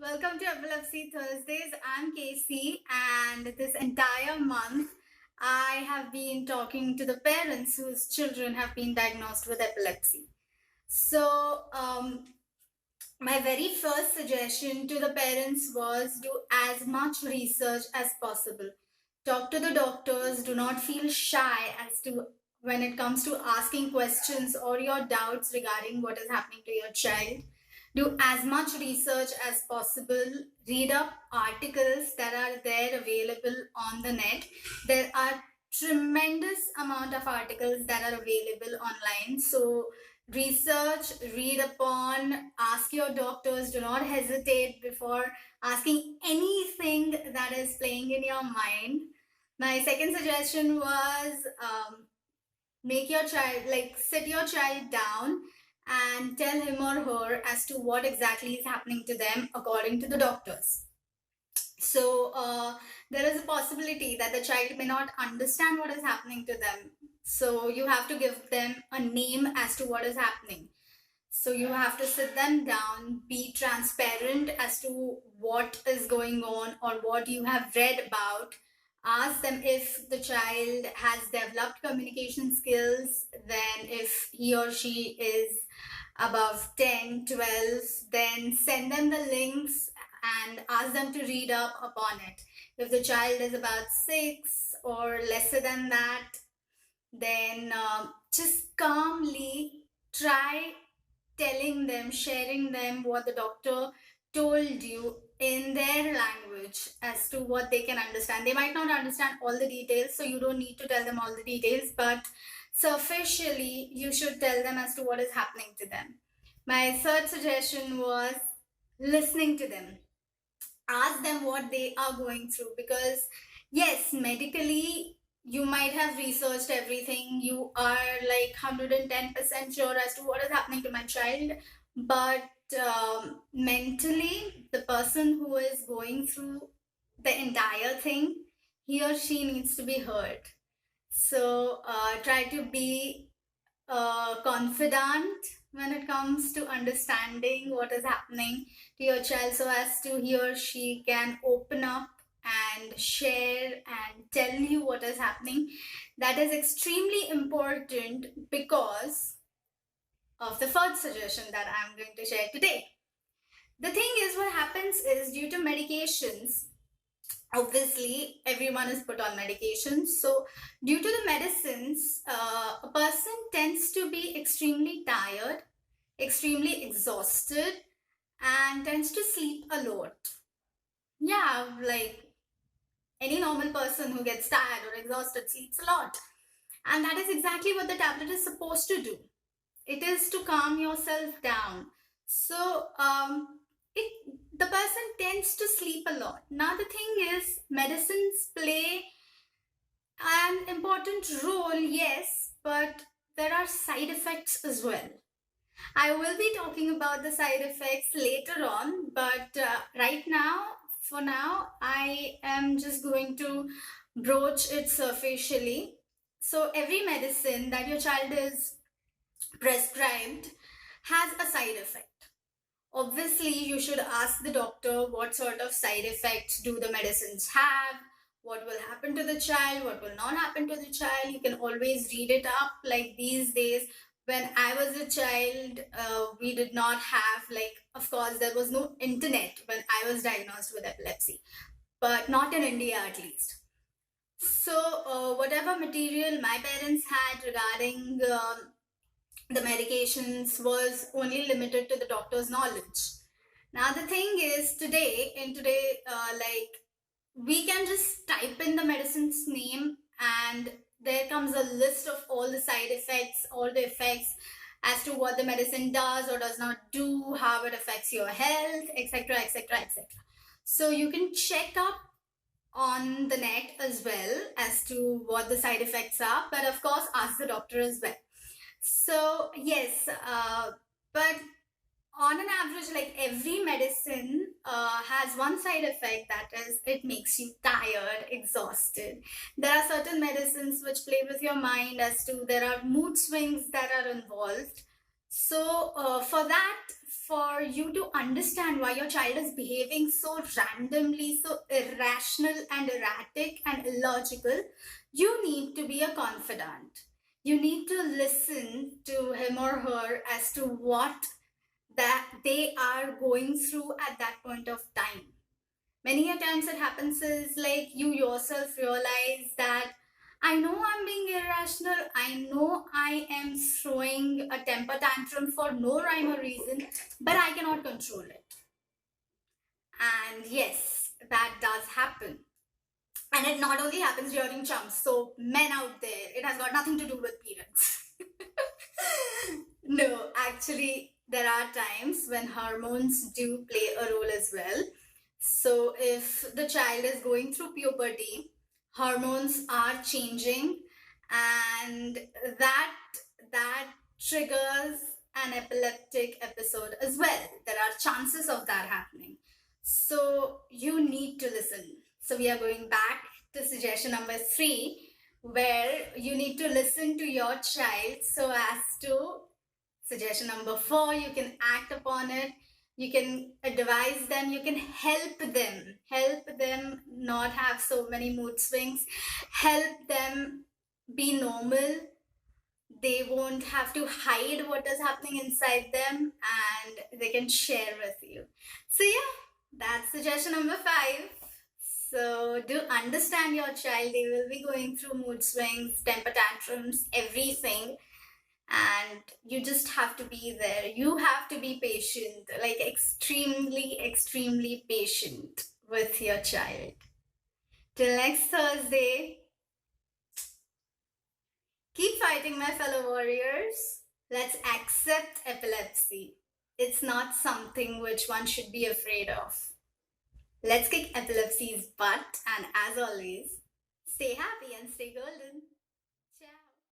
Welcome to Epilepsy Thursdays. I'm Casey, and this entire month I have been talking to the parents whose children have been diagnosed with epilepsy. So, my very first suggestion to the parents was do as much research as possible. Talk to the doctors, do not feel shy as to when it comes to asking questions or your doubts regarding what is happening to your child. Do as much research as possible. Read up articles that are there available on the net. There are tremendous amount of articles that are available online. So research, read upon, ask your doctors. Do not hesitate before asking anything that is playing in your mind. My second suggestion was make your child, sit your child down and tell him or her as to what exactly is happening to them according to the doctors. So there is a possibility that the child may not understand what is happening to them. So you have to give them a name as to what is happening. So you have to sit them down, be transparent as to what is going on or what you have read about. Ask them if the child has developed communication skills, then if he or she is above 10, 12, then send them the links and ask them to read up upon it. If the child is about 6 or lesser than that, then just calmly try telling them, sharing them what the doctor told you in their language as to what they can understand. They might not understand all the details, so you don't need to tell them all the details, but superficially you should tell them as to what is happening to them. My third suggestion was listening to them. Ask them what they are going through, because yes, medically you might have researched everything, you are like 110% sure as to what is happening to my child, but mentally the person who is going through the entire thing, he or she needs to be heard. So try to be confident when it comes to understanding what is happening to your child, so as to he or she can open up and share and tell you what is happening. That is extremely important because of the first suggestion that I'm going to share today. The thing is, what happens is, due to medications, obviously everyone is put on medications. So due to the medicines, a person tends to be extremely tired, extremely exhausted, and tends to sleep a lot. Yeah, like any normal person who gets tired or exhausted sleeps a lot. And that is exactly what the tablet is supposed to do. It is to calm yourself down. So the person tends to sleep a lot. Now the thing is, medicines play an important role, yes, but there are side effects as well. I will be talking about the side effects later on, but right now, for now, I am just going to broach it superficially. So every medicine that your child is prescribed has a side effect. Obviously, you should ask the doctor what sort of side effects do the medicines have, what will happen to the child, what will not happen to the child. You can always read it up. Like these days, when I was a child, we did not have, of course, there was no internet when I was diagnosed with epilepsy, but not in India at least. So whatever material my parents had regarding the medications was only limited to the doctor's knowledge. Now the thing is, today, we can just type in the medicine's name and there comes a list of all the side effects, all the effects as to what the medicine does or does not do, how it affects your health, etc, etc, etc. So you can check up on the net as well as to what the side effects are, but of course ask the doctor as well. So yes, but on an average, like every medicine has one side effect, that is, it makes you tired, exhausted. There are certain medicines which play with your mind as to there are mood swings that are involved. So for that, for you to understand why your child is behaving so randomly, so irrational and erratic and illogical, you need to be a confidant. You need to listen to him or her as to what that they are going through at that point of time. Many a times it happens is like you yourself realize that I know I'm being irrational. I know I am throwing a temper tantrum for no rhyme or reason, but I cannot control it. And yes, that does happen. And it not only happens during chumps. So men out there, it has got nothing to do with parents. No, actually, there are times when hormones do play a role as well. So if the child is going through puberty, hormones are changing, and that triggers an epileptic episode as well. There are chances of that happening. So you need to listen. So we are going back to suggestion number 3, where you need to listen to your child so as to suggestion number 4, you can act upon it. You can advise them, you can help them not have so many mood swings, help them be normal. They won't have to hide what is happening inside them, and they can share with you. So yeah, that's suggestion number 5. So do understand your child. They will be going through mood swings, temper tantrums, everything. And you just have to be there. You have to be patient, like extremely patient with your child. Till next Thursday, keep fighting, my fellow warriors. Let's accept epilepsy. It's not something which one should be afraid of. Let's kick epilepsy's butt, and as always, stay happy and stay golden.